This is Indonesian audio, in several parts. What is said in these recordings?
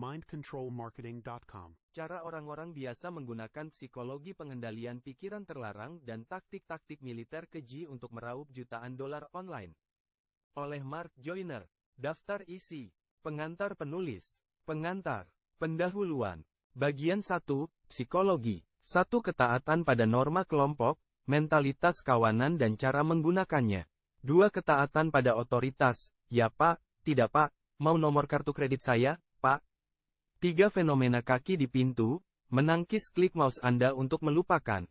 mindcontrolmarketing.com. Cara orang-orang biasa menggunakan psikologi pengendalian pikiran terlarang dan taktik-taktik militer keji untuk meraup jutaan dolar online. Oleh Mark Joyner. Daftar isi. Pengantar penulis. Pengantar. Pendahuluan. Bagian 1. Psikologi. 1. Ketaatan pada norma kelompok, mentalitas kawanan dan cara menggunakannya. 2. Ketaatan pada otoritas. Ya Pak, tidak Pak, mau nomor kartu kredit saya, Pak? 3. Fenomena kaki di pintu, menangkis klik mouse Anda untuk melupakan.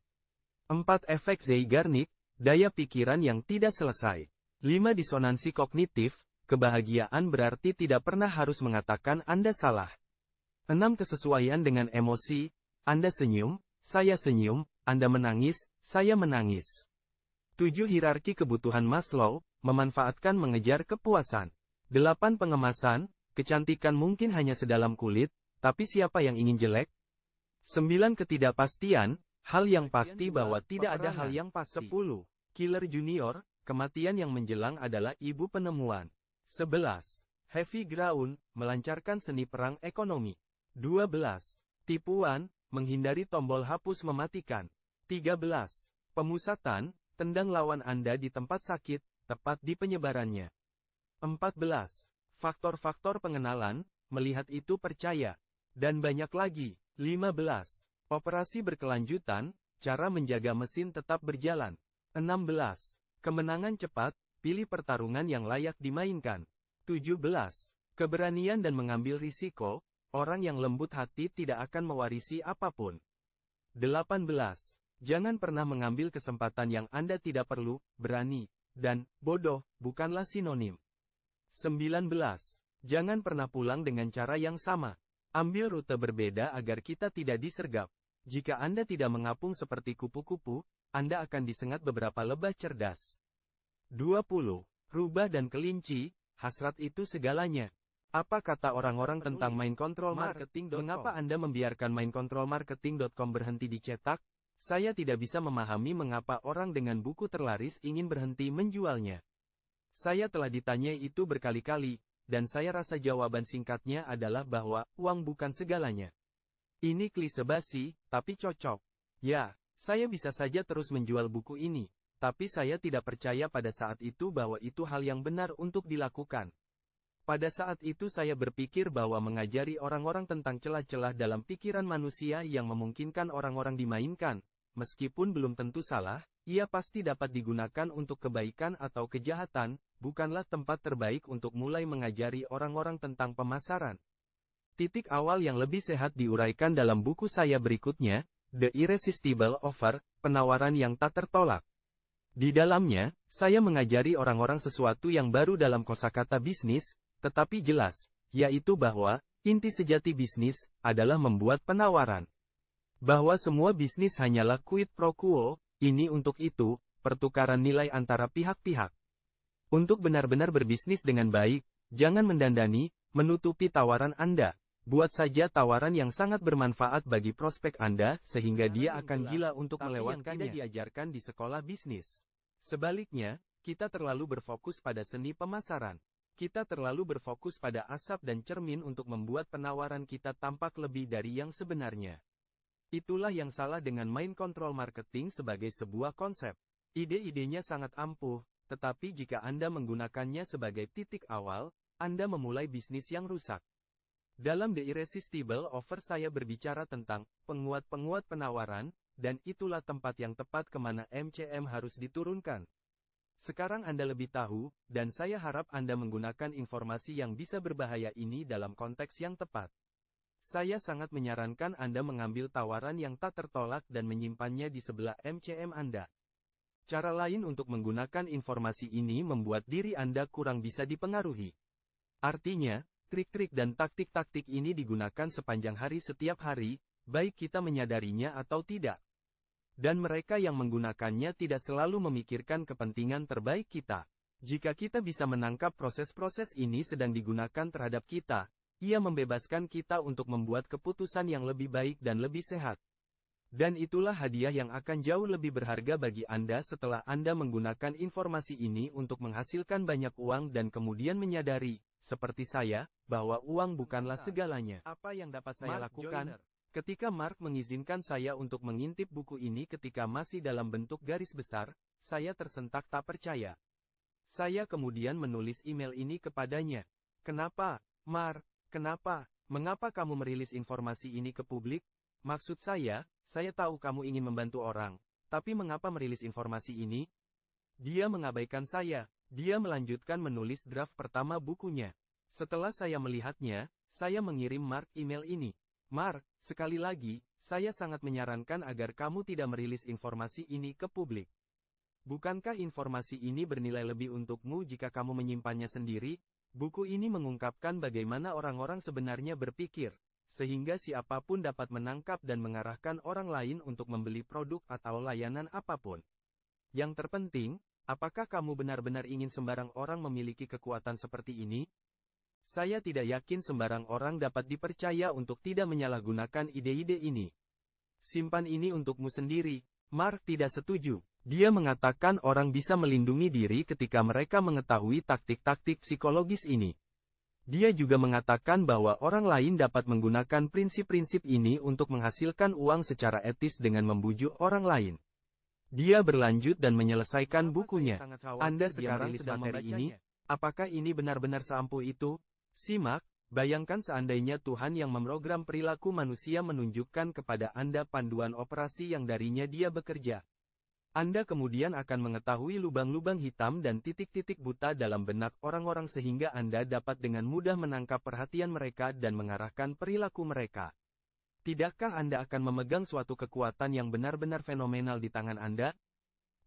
4. Efek Zeigarnik, daya pikiran yang tidak selesai. 5. Disonansi kognitif, kebahagiaan berarti tidak pernah harus mengatakan Anda salah. 6. Kesesuaian dengan emosi, Anda senyum, saya senyum, Anda menangis, saya menangis. 7. Hierarki kebutuhan Maslow, memanfaatkan mengejar kepuasan. 8. Pengemasan, kecantikan mungkin hanya sedalam kulit, tapi siapa yang ingin jelek? 9. Ketidakpastian, hal yang pasti bahwa tidak ada hal yang pasti. 10. Killer Junior, kematian yang menjelang adalah ibu penemuan. 11. Heavy Ground, melancarkan seni perang ekonomi. 12. Tipuan, menghindari tombol hapus mematikan. 13. Pemusatan, tendang lawan Anda di tempat sakit, tepat di penyebarannya. 14. Faktor-faktor pengenalan, melihat itu percaya. Dan banyak lagi. 15. Operasi berkelanjutan, cara menjaga mesin tetap berjalan. 16. Kemenangan cepat, pilih pertarungan yang layak dimainkan. 17. Keberanian dan mengambil risiko, orang yang lembut hati tidak akan mewarisi apapun. 18. Jangan pernah mengambil kesempatan yang Anda tidak perlu, berani, dan bodoh, bukanlah sinonim. 19. Jangan pernah pulang dengan cara yang sama. Ambil rute berbeda agar kita tidak disergap. Jika Anda tidak mengapung seperti kupu-kupu, Anda akan disengat beberapa lebah cerdas. 20. Rubah dan kelinci, hasrat itu segalanya. Apa kata orang-orang tentang mind control marketing? Mengapa Anda membiarkan mindcontrolmarketing.com berhenti dicetak? Saya tidak bisa memahami mengapa orang dengan buku terlaris ingin berhenti menjualnya. Saya telah ditanya itu berkali-kali, dan saya rasa jawaban singkatnya adalah bahwa uang bukan segalanya. Ini klise basi, tapi cocok. Ya, saya bisa saja terus menjual buku ini, tapi saya tidak percaya pada saat itu bahwa itu hal yang benar untuk dilakukan. Pada saat itu saya berpikir bahwa mengajari orang-orang tentang celah-celah dalam pikiran manusia yang memungkinkan orang-orang dimainkan, meskipun belum tentu salah, ia pasti dapat digunakan untuk kebaikan atau kejahatan, bukanlah tempat terbaik untuk mulai mengajari orang-orang tentang pemasaran. Titik awal yang lebih sehat diuraikan dalam buku saya berikutnya, The Irresistible Offer, penawaran yang tak tertolak. Di dalamnya, saya mengajari orang-orang sesuatu yang baru dalam kosakata bisnis, tetapi jelas, yaitu bahwa, inti sejati bisnis, adalah membuat penawaran. Bahwa semua bisnis hanyalah quid pro quo, ini untuk itu, pertukaran nilai antara pihak-pihak. Untuk benar-benar berbisnis dengan baik, jangan mendandani, menutupi tawaran Anda. Buat saja tawaran yang sangat bermanfaat bagi prospek Anda, sehingga dia akan gila untuk melewatkannya. Tidak diajarkan di sekolah bisnis. Sebaliknya, kita terlalu berfokus pada seni pemasaran. Kita terlalu berfokus pada asap dan cermin untuk membuat penawaran kita tampak lebih dari yang sebenarnya. Itulah yang salah dengan mind control marketing sebagai sebuah konsep. Ide-idenya sangat ampuh, tetapi jika Anda menggunakannya sebagai titik awal, Anda memulai bisnis yang rusak. Dalam The Irresistible Offer saya berbicara tentang penguat-penguat penawaran, dan itulah tempat yang tepat kemana MCM harus diturunkan. Sekarang Anda lebih tahu, dan saya harap Anda menggunakan informasi yang bisa berbahaya ini dalam konteks yang tepat. Saya sangat menyarankan Anda mengambil tawaran yang tak tertolak dan menyimpannya di sebelah MCM Anda. Cara lain untuk menggunakan informasi ini membuat diri Anda kurang bisa dipengaruhi. Artinya, trik-trik dan taktik-taktik ini digunakan sepanjang hari setiap hari, baik kita menyadarinya atau tidak. Dan mereka yang menggunakannya tidak selalu memikirkan kepentingan terbaik kita. Jika kita bisa menangkap proses-proses ini sedang digunakan terhadap kita, ia membebaskan kita untuk membuat keputusan yang lebih baik dan lebih sehat. Dan itulah hadiah yang akan jauh lebih berharga bagi Anda setelah Anda menggunakan informasi ini untuk menghasilkan banyak uang dan kemudian menyadari, seperti saya, bahwa uang bukanlah segalanya. Apa yang dapat saya lakukan? Ketika Mark mengizinkan saya untuk mengintip buku ini ketika masih dalam bentuk garis besar, saya tersentak tak percaya. Saya kemudian menulis email ini kepadanya. Kenapa, Mark? Kenapa? Mengapa kamu merilis informasi ini ke publik? Maksud saya tahu kamu ingin membantu orang, tapi mengapa merilis informasi ini? Dia mengabaikan saya. Dia melanjutkan menulis draft pertama bukunya. Setelah saya melihatnya, saya mengirim Mark email ini. Mark, sekali lagi, saya sangat menyarankan agar kamu tidak merilis informasi ini ke publik. Bukankah informasi ini bernilai lebih untukmu jika kamu menyimpannya sendiri? Buku ini mengungkapkan bagaimana orang-orang sebenarnya berpikir, sehingga siapapun dapat menangkap dan mengarahkan orang lain untuk membeli produk atau layanan apapun. Yang terpenting, apakah kamu benar-benar ingin sembarang orang memiliki kekuatan seperti ini? Saya tidak yakin sembarang orang dapat dipercaya untuk tidak menyalahgunakan ide-ide ini. Simpan ini untukmu sendiri. Mark tidak setuju. Dia mengatakan orang bisa melindungi diri ketika mereka mengetahui taktik-taktik psikologis ini. Dia juga mengatakan bahwa orang lain dapat menggunakan prinsip-prinsip ini untuk menghasilkan uang secara etis dengan membujuk orang lain. Dia berlanjut dan menyelesaikan bukunya. Anda sekarang sedang materi ini? Apakah ini benar-benar seampuh itu? Simak, bayangkan seandainya Tuhan yang memprogram perilaku manusia menunjukkan kepada Anda panduan operasi yang darinya dia bekerja. Anda kemudian akan mengetahui lubang-lubang hitam dan titik-titik buta dalam benak orang-orang sehingga Anda dapat dengan mudah menangkap perhatian mereka dan mengarahkan perilaku mereka. Tidakkah Anda akan memegang suatu kekuatan yang benar-benar fenomenal di tangan Anda?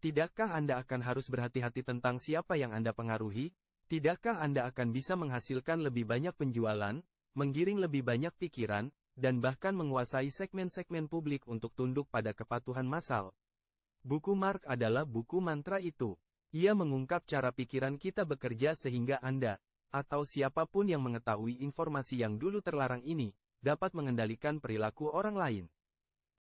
Tidakkah Anda akan harus berhati-hati tentang siapa yang Anda pengaruhi? Tidakkah Anda akan bisa menghasilkan lebih banyak penjualan, menggiring lebih banyak pikiran, dan bahkan menguasai segmen-segmen publik untuk tunduk pada kepatuhan massal? Buku Mark adalah buku mantra itu. Ia mengungkap cara pikiran kita bekerja sehingga Anda, atau siapapun yang mengetahui informasi yang dulu terlarang ini, dapat mengendalikan perilaku orang lain.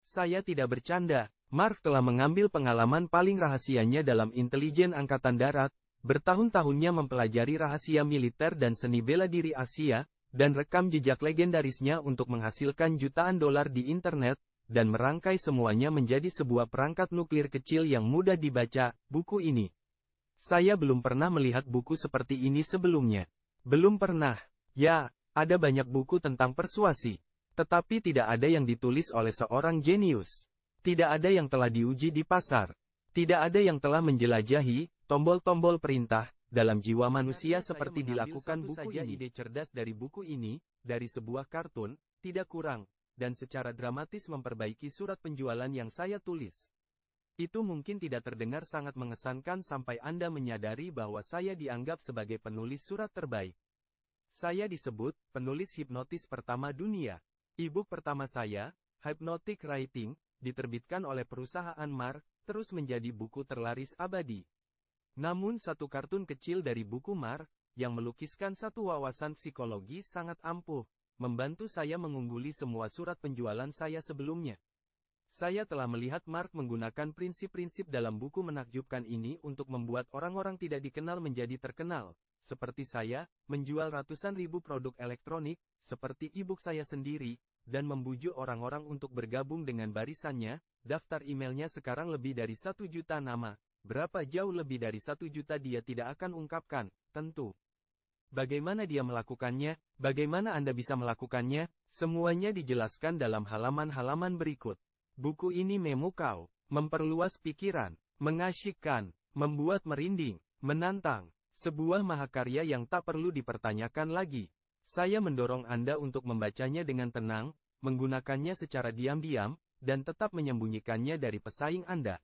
Saya tidak bercanda. Mark telah mengambil pengalaman paling rahasianya dalam intelijen angkatan darat, bertahun-tahunnya mempelajari rahasia militer dan seni bela diri Asia, dan rekam jejak legendarisnya untuk menghasilkan jutaan dolar di internet, dan merangkai semuanya menjadi sebuah perangkat nuklir kecil yang mudah dibaca. Buku ini. Saya belum pernah melihat buku seperti ini sebelumnya. Belum pernah. Ya, ada banyak buku tentang persuasi. Tetapi tidak ada yang ditulis oleh seorang jenius. Tidak ada yang telah diuji di pasar. Tidak ada yang telah menjelajahi tombol-tombol perintah dalam jiwa manusia seperti dilakukan buku ini. Ide cerdas dari buku ini, dari sebuah kartun, tidak kurang, dan secara dramatis memperbaiki surat penjualan yang saya tulis. Itu mungkin tidak terdengar sangat mengesankan sampai Anda menyadari bahwa saya dianggap sebagai penulis surat terbaik. Saya disebut penulis hipnotis pertama dunia. E-book pertama saya, Hypnotic Writing, diterbitkan oleh perusahaan Mark, terus menjadi buku terlaris abadi. Namun satu kartun kecil dari buku Mark, yang melukiskan satu wawasan psikologi sangat ampuh, membantu saya mengungguli semua surat penjualan saya sebelumnya. Saya telah melihat Mark menggunakan prinsip-prinsip dalam buku menakjubkan ini untuk membuat orang-orang tidak dikenal menjadi terkenal, seperti saya, menjual ratusan ribu produk elektronik, seperti e-book saya sendiri, dan membujuk orang-orang untuk bergabung dengan barisannya. Daftar emailnya sekarang lebih dari 1 juta nama. Berapa jauh lebih dari 1 juta dia tidak akan ungkapkan, tentu. Bagaimana dia melakukannya? Bagaimana Anda bisa melakukannya? Semuanya dijelaskan dalam halaman-halaman berikut. Buku ini memukau, memperluas pikiran, mengasyikkan, membuat merinding, menantang, sebuah mahakarya yang tak perlu dipertanyakan lagi. Saya mendorong Anda untuk membacanya dengan tenang, menggunakannya secara diam-diam, dan tetap menyembunyikannya dari pesaing Anda.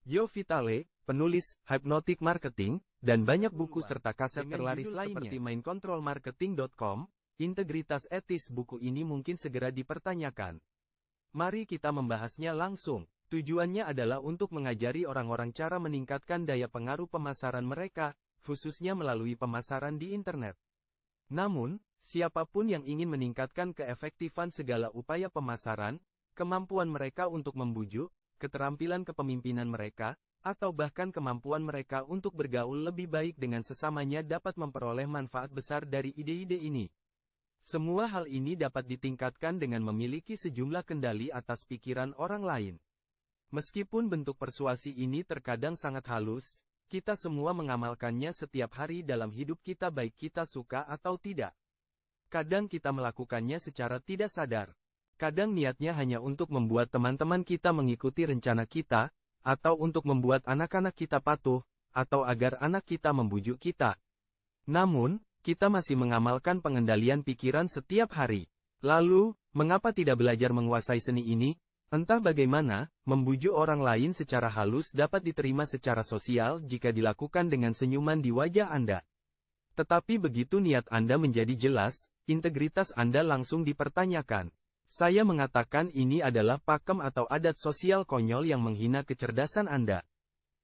Joe Vitale, penulis Hypnotic Marketing, dan banyak buku serta kaset terlaris lainnya seperti mindcontrolmarketing.com, integritas etis buku ini mungkin segera dipertanyakan. Mari kita membahasnya langsung. Tujuannya adalah untuk mengajari orang-orang cara meningkatkan daya pengaruh pemasaran mereka, khususnya melalui pemasaran di internet. Namun, siapapun yang ingin meningkatkan keefektifan segala upaya pemasaran, kemampuan mereka untuk membujuk, keterampilan kepemimpinan mereka, atau bahkan kemampuan mereka untuk bergaul lebih baik dengan sesamanya dapat memperoleh manfaat besar dari ide-ide ini. Semua hal ini dapat ditingkatkan dengan memiliki sejumlah kendali atas pikiran orang lain. Meskipun bentuk persuasi ini terkadang sangat halus, kita semua mengamalkannya setiap hari dalam hidup kita baik kita suka atau tidak. Kadang kita melakukannya secara tidak sadar. Kadang niatnya hanya untuk membuat teman-teman kita mengikuti rencana kita, atau untuk membuat anak-anak kita patuh, atau agar anak kita membujuk kita. Namun, kita masih mengamalkan pengendalian pikiran setiap hari. Lalu, mengapa tidak belajar menguasai seni ini? Entah bagaimana, membujuk orang lain secara halus dapat diterima secara sosial jika dilakukan dengan senyuman di wajah Anda. Tetapi begitu niat Anda menjadi jelas, integritas Anda langsung dipertanyakan. Saya mengatakan ini adalah pakem atau adat sosial konyol yang menghina kecerdasan Anda.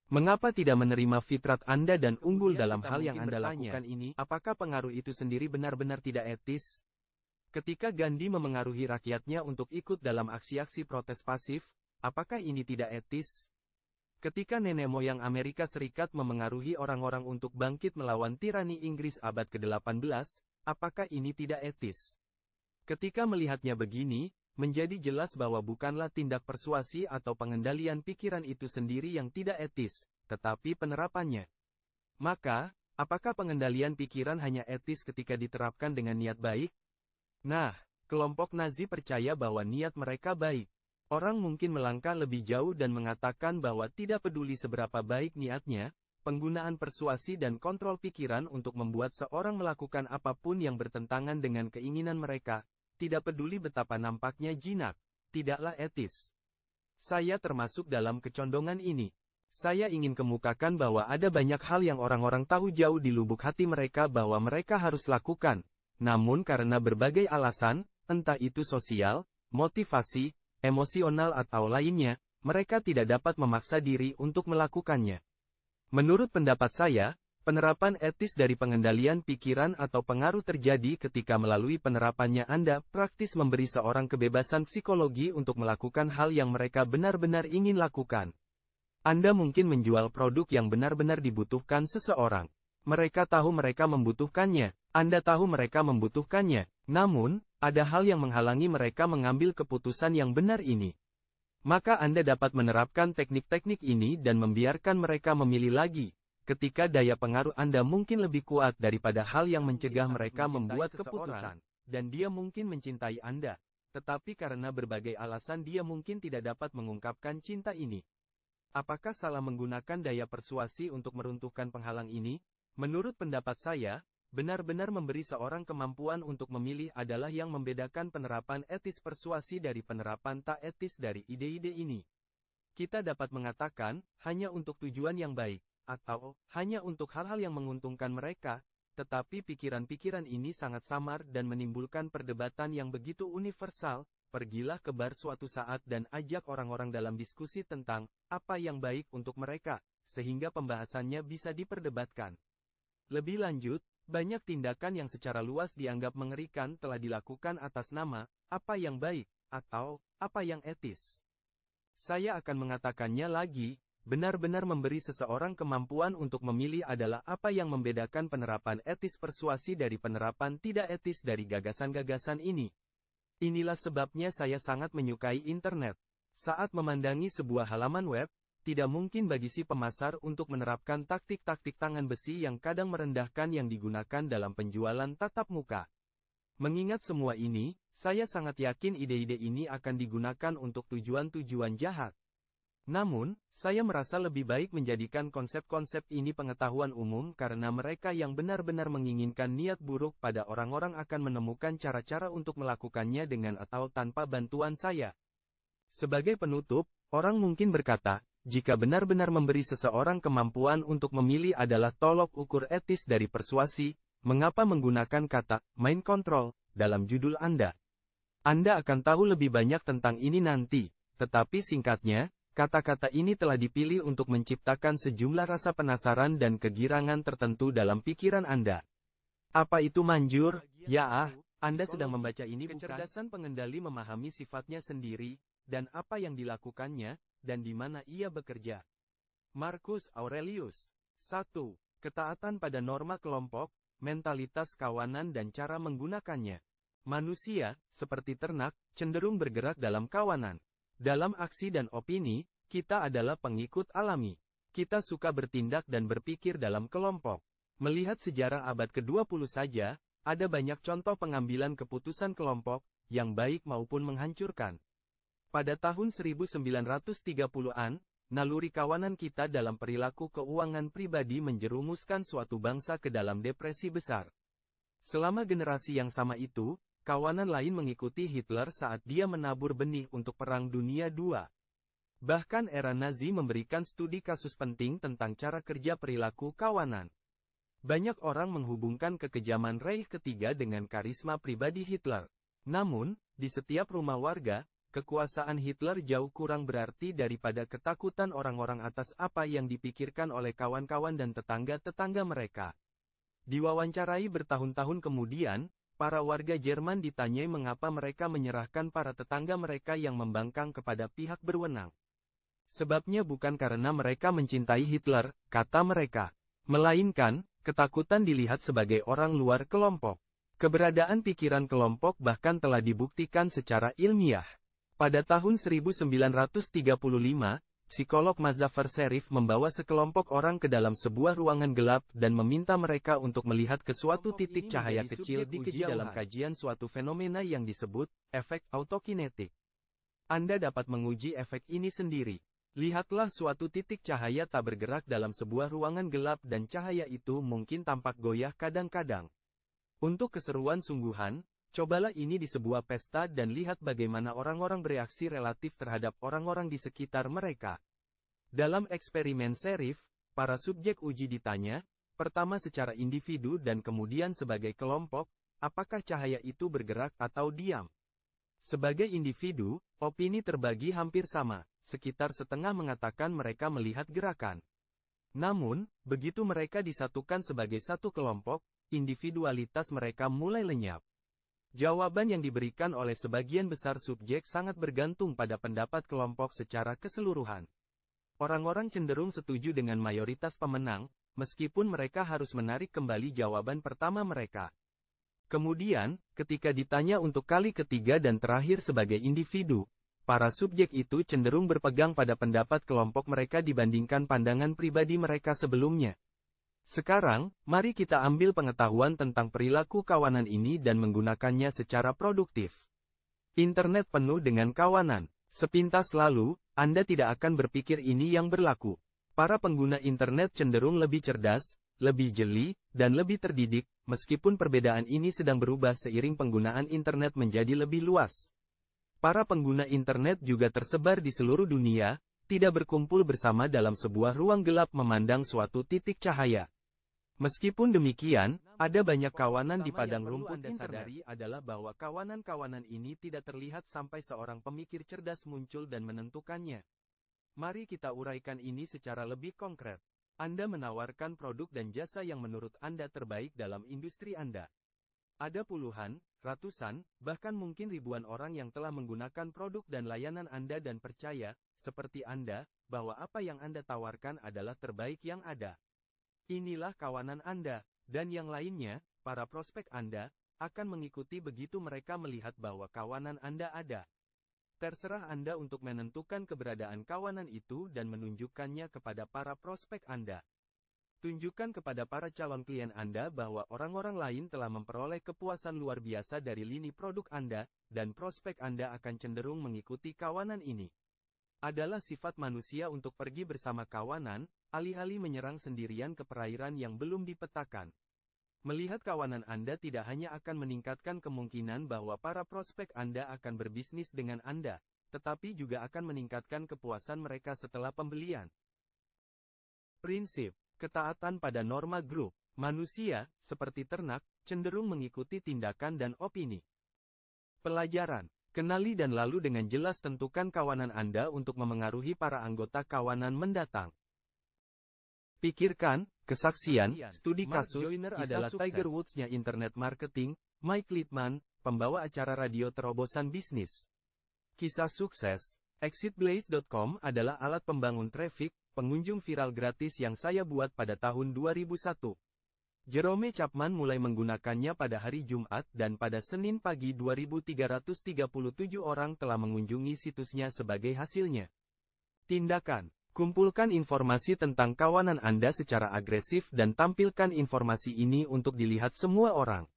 Mengapa tidak menerima fitrat Anda dan unggul dalam hal yang Anda lakukan ini? Apakah pengaruh itu sendiri benar-benar tidak etis? Ketika Gandhi memengaruhi rakyatnya untuk ikut dalam aksi-aksi protes pasif, apakah ini tidak etis? Ketika nenek moyang Amerika Serikat memengaruhi orang-orang untuk bangkit melawan tirani Inggris abad ke-18, apakah ini tidak etis? Ketika melihatnya begini, menjadi jelas bahwa bukanlah tindak persuasi atau pengendalian pikiran itu sendiri yang tidak etis, tetapi penerapannya. Maka, apakah pengendalian pikiran hanya etis ketika diterapkan dengan niat baik? Nah, kelompok Nazi percaya bahwa niat mereka baik. Orang mungkin melangkah lebih jauh dan mengatakan bahwa tidak peduli seberapa baik niatnya, penggunaan persuasi dan kontrol pikiran untuk membuat seorang melakukan apapun yang bertentangan dengan keinginan mereka, tidak peduli betapa nampaknya jinak, tidaklah etis. Saya termasuk dalam kecondongan ini. Saya ingin kemukakan bahwa ada banyak hal yang orang-orang tahu jauh di lubuk hati mereka bahwa mereka harus lakukan. Namun karena berbagai alasan, entah itu sosial, motivasi, emosional atau lainnya, mereka tidak dapat memaksa diri untuk melakukannya. Menurut pendapat saya, penerapan etis dari pengendalian pikiran atau pengaruh terjadi ketika melalui penerapannya Anda praktis memberi seorang kebebasan psikologi untuk melakukan hal yang mereka benar-benar ingin lakukan. Anda mungkin menjual produk yang benar-benar dibutuhkan seseorang. Mereka tahu mereka membutuhkannya. Anda tahu mereka membutuhkannya. Namun, ada hal yang menghalangi mereka mengambil keputusan yang benar ini. Maka Anda dapat menerapkan teknik-teknik ini dan membiarkan mereka memilih lagi. Ketika daya pengaruh Anda mungkin lebih kuat daripada hal yang mencegah mereka membuat keputusan, dan dia mungkin mencintai Anda, tetapi karena berbagai alasan dia mungkin tidak dapat mengungkapkan cinta ini. Apakah salah menggunakan daya persuasi untuk meruntuhkan penghalang ini? Menurut pendapat saya, benar-benar memberi seorang kemampuan untuk memilih adalah yang membedakan penerapan etis persuasi dari penerapan tak etis dari ide-ide ini. Kita dapat mengatakan, hanya untuk tujuan yang baik, atau hanya untuk hal-hal yang menguntungkan mereka, tetapi pikiran-pikiran ini sangat samar dan menimbulkan perdebatan yang begitu universal. Pergilah ke bar suatu saat dan ajak orang-orang dalam diskusi tentang apa yang baik untuk mereka, sehingga pembahasannya bisa diperdebatkan. Lebih lanjut, banyak tindakan yang secara luas dianggap mengerikan telah dilakukan atas nama apa yang baik, atau apa yang etis. Saya akan mengatakannya lagi, benar-benar memberi seseorang kemampuan untuk memilih adalah apa yang membedakan penerapan etis persuasi dari penerapan tidak etis dari gagasan-gagasan ini. Inilah sebabnya saya sangat menyukai internet. Saat memandangi sebuah halaman web, tidak mungkin bagi si pemasar untuk menerapkan taktik-taktik tangan besi yang kadang merendahkan yang digunakan dalam penjualan tatap muka. Mengingat semua ini, saya sangat yakin ide-ide ini akan digunakan untuk tujuan-tujuan jahat. Namun, saya merasa lebih baik menjadikan konsep-konsep ini pengetahuan umum karena mereka yang benar-benar menginginkan niat buruk pada orang-orang akan menemukan cara-cara untuk melakukannya dengan atau tanpa bantuan saya. Sebagai penutup, orang mungkin berkata, jika benar-benar memberi seseorang kemampuan untuk memilih adalah tolok ukur etis dari persuasi, mengapa menggunakan kata mind control dalam judul Anda? Anda akan tahu lebih banyak tentang ini nanti, tetapi singkatnya, kata-kata ini telah dipilih untuk menciptakan sejumlah rasa penasaran dan kegirangan tertentu dalam pikiran Anda. Apa itu manjur? Ya, Anda sedang membaca ini bukan? Kecerdasan pengendali memahami sifatnya sendiri, dan apa yang dilakukannya, dan di mana ia bekerja. Marcus Aurelius. 1. Ketaatan pada norma kelompok, mentalitas kawanan dan cara menggunakannya. Manusia, seperti ternak, cenderung bergerak dalam kawanan. Dalam aksi dan opini, kita adalah pengikut alami. Kita suka bertindak dan berpikir dalam kelompok. Melihat sejarah abad ke-20 saja, ada banyak contoh pengambilan keputusan kelompok, yang baik maupun menghancurkan. Pada tahun 1930-an, naluri kawanan kita dalam perilaku keuangan pribadi menjerumuskan suatu bangsa ke dalam depresi besar. Selama generasi yang sama itu, kawanan lain mengikuti Hitler saat dia menabur benih untuk Perang Dunia II. Bahkan era Nazi memberikan studi kasus penting tentang cara kerja perilaku kawanan. Banyak orang menghubungkan kekejaman Reich ketiga dengan karisma pribadi Hitler. Namun, di setiap rumah warga, kekuasaan Hitler jauh kurang berarti daripada ketakutan orang-orang atas apa yang dipikirkan oleh kawan-kawan dan tetangga-tetangga mereka. Diwawancarai bertahun-tahun kemudian, para warga Jerman ditanyai mengapa mereka menyerahkan para tetangga mereka yang membangkang kepada pihak berwenang. Sebabnya bukan karena mereka mencintai Hitler, kata mereka. Melainkan, ketakutan dilihat sebagai orang luar kelompok. Keberadaan pikiran kelompok bahkan telah dibuktikan secara ilmiah. Pada tahun 1935, psikolog Mazafar Sherif membawa sekelompok orang ke dalam sebuah ruangan gelap dan meminta mereka untuk melihat ke suatu titik cahaya kecil di kejauhan dalam kajian suatu fenomena yang disebut efek autokinetik. Anda dapat menguji efek ini sendiri. Lihatlah suatu titik cahaya tak bergerak dalam sebuah ruangan gelap dan cahaya itu mungkin tampak goyah kadang-kadang. Untuk keseruan sungguhan, cobalah ini di sebuah pesta dan lihat bagaimana orang-orang bereaksi relatif terhadap orang-orang di sekitar mereka. Dalam eksperimen Sherif, para subjek uji ditanya, pertama secara individu dan kemudian sebagai kelompok, apakah cahaya itu bergerak atau diam. Sebagai individu, opini terbagi hampir sama, sekitar setengah mengatakan mereka melihat gerakan. Namun, begitu mereka disatukan sebagai satu kelompok, individualitas mereka mulai lenyap. Jawaban yang diberikan oleh sebagian besar subjek sangat bergantung pada pendapat kelompok secara keseluruhan. Orang-orang cenderung setuju dengan mayoritas pemenang, meskipun mereka harus menarik kembali jawaban pertama mereka. Kemudian, ketika ditanya untuk kali ketiga dan terakhir sebagai individu, para subjek itu cenderung berpegang pada pendapat kelompok mereka dibandingkan pandangan pribadi mereka sebelumnya. Sekarang, mari kita ambil pengetahuan tentang perilaku kawanan ini dan menggunakannya secara produktif. Internet penuh dengan kawanan. Sepintas lalu, Anda tidak akan berpikir ini yang berlaku. Para pengguna internet cenderung lebih cerdas, lebih jeli, dan lebih terdidik, meskipun perbedaan ini sedang berubah seiring penggunaan internet menjadi lebih luas. Para pengguna internet juga tersebar di seluruh dunia, tidak berkumpul bersama dalam sebuah ruang gelap memandang suatu titik cahaya. Meskipun demikian, ada banyak kawanan di padang rumput Anda sadari adalah bahwa kawanan-kawanan ini tidak terlihat sampai seorang pemikir cerdas muncul dan menentukannya. Mari kita uraikan ini secara lebih konkret. Anda menawarkan produk dan jasa yang menurut Anda terbaik dalam industri Anda. Ada puluhan, ratusan, bahkan mungkin ribuan orang yang telah menggunakan produk dan layanan Anda dan percaya, seperti Anda, bahwa apa yang Anda tawarkan adalah terbaik yang ada. Inilah kawanan Anda, dan yang lainnya, para prospek Anda, akan mengikuti begitu mereka melihat bahwa kawanan Anda ada. Terserah Anda untuk menentukan keberadaan kawanan itu dan menunjukkannya kepada para prospek Anda. Tunjukkan kepada para calon klien Anda bahwa orang-orang lain telah memperoleh kepuasan luar biasa dari lini produk Anda, dan prospek Anda akan cenderung mengikuti kawanan ini. Adalah sifat manusia untuk pergi bersama kawanan, alih-alih menyerang sendirian ke perairan yang belum dipetakan. Melihat kawanan Anda tidak hanya akan meningkatkan kemungkinan bahwa para prospek Anda akan berbisnis dengan Anda, tetapi juga akan meningkatkan kepuasan mereka setelah pembelian. Prinsip, ketaatan pada norma grup. Manusia, seperti ternak, cenderung mengikuti tindakan dan opini. Pelajaran. Kenali dan lalu dengan jelas tentukan kawanan Anda untuk memengaruhi para anggota kawanan mendatang. Pikirkan, kesaksian, studi kasus, adalah Tiger Woods-nya internet marketing, Mike Littman, pembawa acara radio terobosan bisnis. Kisah sukses. ExitBlaze.com adalah alat pembangun traffic, pengunjung viral gratis yang saya buat pada tahun 2001. Jerome Chapman mulai menggunakannya pada hari Jumat dan pada Senin pagi 2337 orang telah mengunjungi situsnya sebagai hasilnya. Tindakan: kumpulkan informasi tentang kawanan Anda secara agresif dan tampilkan informasi ini untuk dilihat semua orang.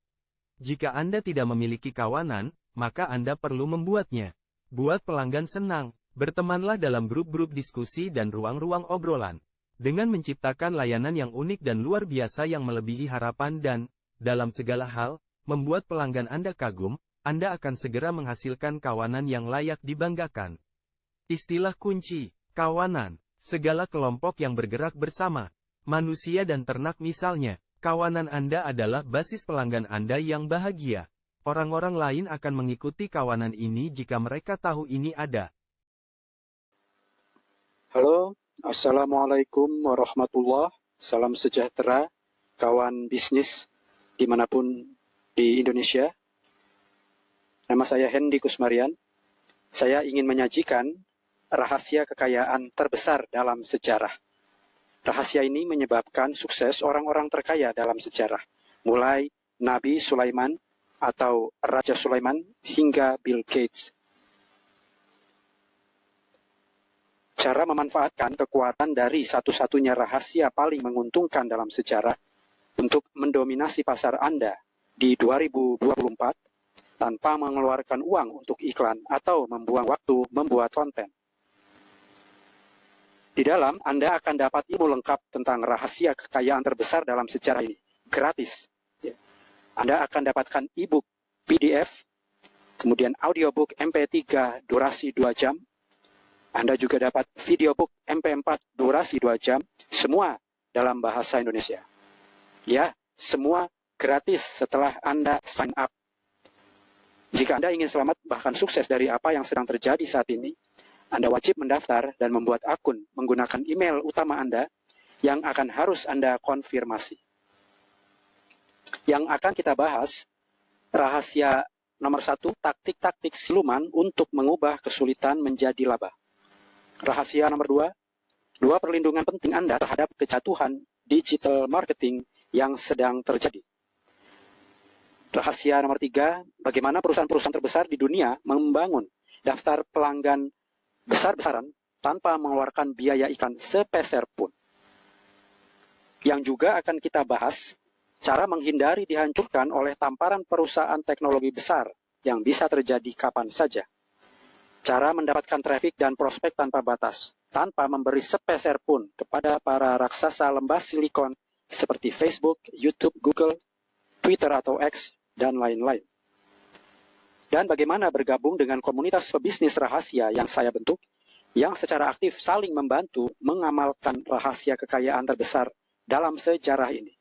Jika Anda tidak memiliki kawanan, maka Anda perlu membuatnya. Buat pelanggan senang, bertemanlah dalam grup-grup diskusi dan ruang-ruang obrolan. Dengan menciptakan layanan yang unik dan luar biasa yang melebihi harapan dan, dalam segala hal, membuat pelanggan Anda kagum, Anda akan segera menghasilkan kawanan yang layak dibanggakan. Istilah kunci: kawanan. Segala kelompok yang bergerak bersama. Manusia dan ternak misalnya. Kawanan Anda adalah basis pelanggan Anda yang bahagia. Orang-orang lain akan mengikuti kawanan ini jika mereka tahu ini ada. Halo, Assalamualaikum warahmatullahi. Salam sejahtera, kawan bisnis dimanapun di Indonesia. Nama saya Hendy Kusmarian. Saya ingin menyajikan rahasia kekayaan terbesar dalam sejarah. Rahasia ini menyebabkan sukses orang-orang terkaya dalam sejarah, mulai Nabi Sulaiman atau Raja Sulaiman hingga Bill Gates. Cara memanfaatkan kekuatan dari satu-satunya rahasia paling menguntungkan dalam sejarah untuk mendominasi pasar Anda di 2024 tanpa mengeluarkan uang untuk iklan atau membuang waktu membuat konten. Di dalam, Anda akan dapat ilmu lengkap tentang rahasia kekayaan terbesar dalam sejarah ini, gratis. Anda akan dapatkan e-book PDF, kemudian audiobook MP3 durasi 2 jam. Anda juga dapat videobook MP4 durasi 2 jam, semua dalam bahasa Indonesia. Ya, semua gratis setelah Anda sign up. Jika Anda ingin selamat bahkan sukses dari apa yang sedang terjadi saat ini, Anda wajib mendaftar dan membuat akun menggunakan email utama Anda yang akan harus Anda konfirmasi. Yang akan kita bahas, rahasia nomor 1, taktik-taktik siluman untuk mengubah kesulitan menjadi laba. Rahasia nomor 2, 2 perlindungan penting Anda terhadap kejatuhan digital marketing yang sedang terjadi. Rahasia nomor 3, bagaimana perusahaan-perusahaan terbesar di dunia membangun daftar pelanggan besar-besaran tanpa mengeluarkan biaya iklan sepeser pun. Yang juga akan kita bahas, cara menghindari dihancurkan oleh tamparan perusahaan teknologi besar yang bisa terjadi kapan saja. Cara mendapatkan traffic dan prospek tanpa batas, tanpa memberi sepeser pun kepada para raksasa lembah silikon seperti Facebook, YouTube, Google, Twitter atau X, dan lain-lain. Dan bagaimana bergabung dengan komunitas pebisnis rahasia yang saya bentuk, yang secara aktif saling membantu mengamalkan rahasia kekayaan terbesar dalam sejarah ini.